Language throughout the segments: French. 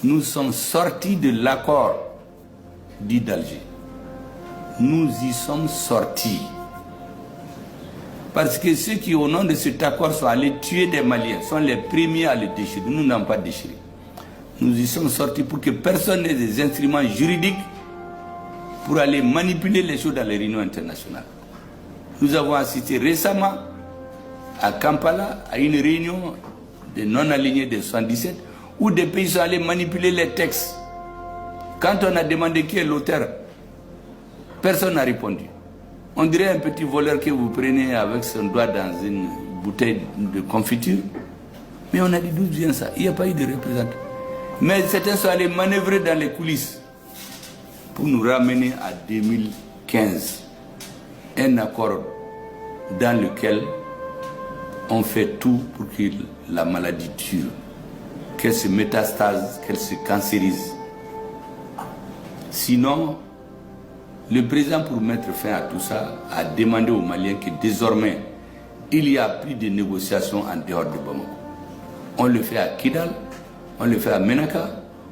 nous sommes sortis de l'accord dit d'Alger. Nous y sommes sortis. Parce que ceux qui, au nom de cet accord, sont allés tuer des Maliens, sont les premiers à le déchirer. Nous n'avons pas déchiré. Nous y sommes sortis pour que personne n'ait des instruments juridiques pour aller manipuler les choses dans les réunions internationales. Nous avons assisté récemment à Kampala à une réunion des non-alignés de 77 où des pays sont allés manipuler les textes. Quand on a demandé qui est l'auteur, personne n'a répondu. On dirait un petit voleur que vous prenez avec son doigt dans une bouteille de confiture. Mais on a dit d'où vient ça? Il n'y a pas eu de représentant. Mais certains sont allés manœuvrer dans les coulisses pour nous ramener à 2015. Un accord dans lequel on fait tout pour que la maladie dure, qu'elle se métastase, qu'elle se cancérise. Sinon, le président, pour mettre fin à tout ça, a demandé aux Maliens que désormais, il n'y a plus de négociations en dehors de Bamako. On le fait à Kidal, on le fait à Menaka,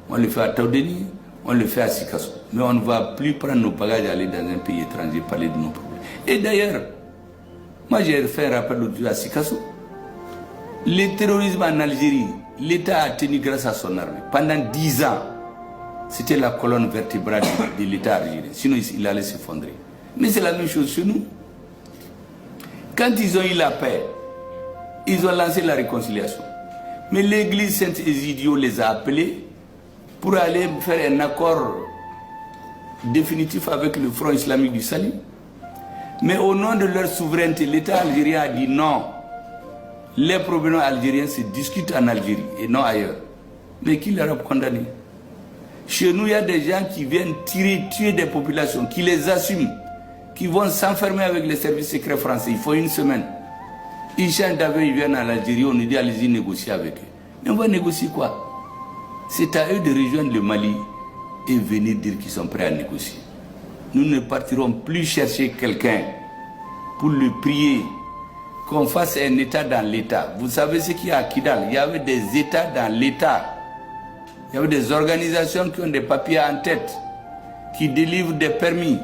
on le fait à Taoudeni, on le fait à Sikasso. Mais on ne va plus prendre nos bagages et aller dans un pays étranger parler de nos problèmes. Et d'ailleurs, moi j'ai fait un rappel l'autre jour à Sikasso. Le terrorisme en Algérie, l'État a tenu grâce à son armée. Pendant 10 ans, c'était la colonne vertébrale de l'État algérien. Sinon, il allait s'effondrer. Mais c'est la même chose chez nous. Quand ils ont eu la paix, ils ont lancé la réconciliation. Mais l'église Saint-Egidio les a appelés pour aller faire un accord définitif avec le Front islamique du Salut. Mais au nom de leur souveraineté, l'État algérien a dit non. Les problèmes algériens se discutent en Algérie et non ailleurs. Mais qui leur a condamné? Chez nous, il y a des gens qui viennent tuer des populations, qui les assument, qui vont s'enfermer avec les services secrets français. Il faut une semaine. Ils changent d'avis, ils viennent en Algérie, on nous dit allez-y négocier avec eux. Mais on va négocier quoi? C'est à eux de rejoindre le Mali et venir dire qu'ils sont prêts à négocier. Nous ne partirons plus chercher quelqu'un pour le prier qu'on fasse un État dans l'État. Vous savez ce qu'il y a à Kidal? Il y avait des États dans l'État. Il y avait des organisations qui ont des papiers en tête, qui délivrent des permis,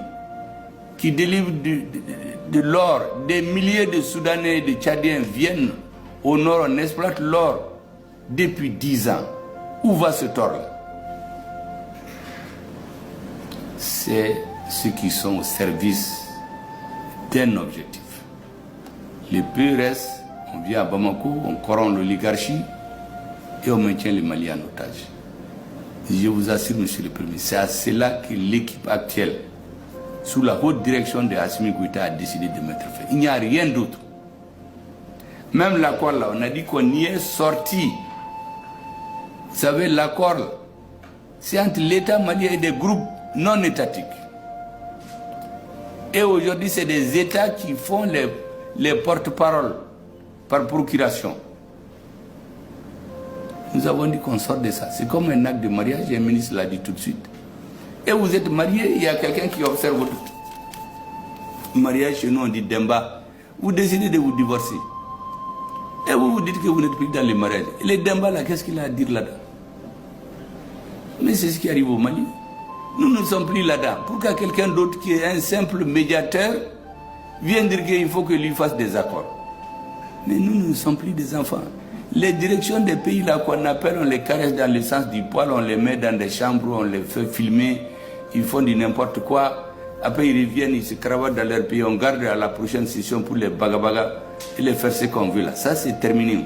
qui délivrent de l'or. Des milliers de Soudanais et de Tchadiens viennent au nord, on exploite l'or depuis 10 ans. Où va ce tort-là? C'est ceux qui sont au service d'un objectif. Le PRS, on vient à Bamako, on corrompt l'oligarchie et on maintient les Maliens en otage. Je vous assure, monsieur le Premier, c'est à cela que l'équipe actuelle, sous la haute direction de Assimi Goïta, a décidé de mettre fin. Il n'y a rien d'autre. Même l'accord là, on a dit qu'on y est sorti. Vous savez, l'accord, c'est entre l'État malien et des groupes non étatiques. Et aujourd'hui, c'est des États qui font les porte-paroles par procuration. Nous avons dit qu'on sort de ça. C'est comme un acte de mariage, et un ministre l'a dit tout de suite. Et vous êtes marié, il y a quelqu'un qui observe votre mariage. Chez nous, on dit Demba. Vous décidez de vous divorcer. Et vous vous dites que vous n'êtes plus dans le mariage. Et le Demba, là, qu'est-ce qu'il a à dire là-dedans? Mais c'est ce qui arrive au Mali. Nous ne sommes plus là-dedans. Pourquoi quelqu'un d'autre qui est un simple médiateur vienne dire qu'il faut que lui fasse des accords? Mais nous ne sommes plus des enfants. Les directions des pays là qu'on appelle, on les caresse dans le sens du poil, on les met dans des chambres, on les fait filmer, ils font du n'importe quoi. Après ils reviennent, ils se cravatent dans leur pays, on garde à la prochaine session pour les bagabaga et les faire ce qu'on veut là. Ça c'est terminé.